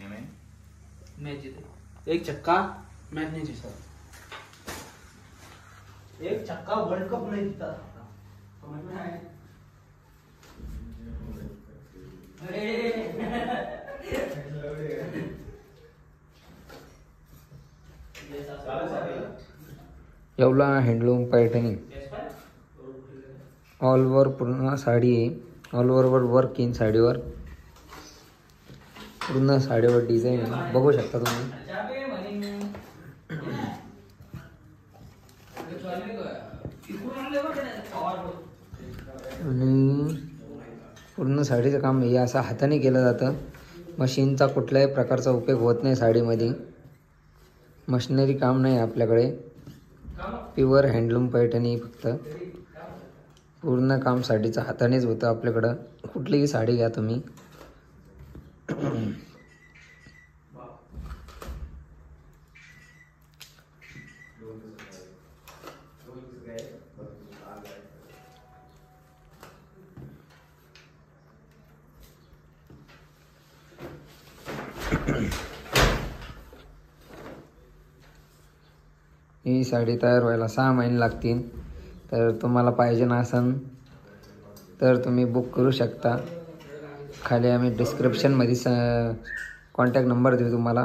Match जीते, एक छक्का मैच नहीं जीता, एक छक्का वर्ल्ड कप नहीं जीता, समझ में आया? Yeola handloom Paithani all over पूर्ण साडी आहे, ऑल ओव्हर वर्क इन साडीवर, पूर्ण साडीवर डिझाईन आहे, बघू शकता तुम्ही. आणि पूर्ण साडीचं काम हे असं हाताने केलं जातं, मशीनचा कुठल्याही प्रकारचा उपयोग होत नाही साडीमध्ये, मशिनरी काम नाही आपल्याकडे, प्युअर हँडलूम पैठणी फक्त, पूर्ण काम साडीचं हातानेच होतं आपल्याकडं. कुठलीही साडी घ्या तुम्ही. ही साडी तयार व्हायला 6 महिने लागतील. तर तुम्हाला पाहिजे ना असन तर तुम्ही बुक करू शकता. खाली आम्ही डिस्क्रिप्शनमध्ये कॉन्टॅक्ट नंबर देऊ तुम्हाला.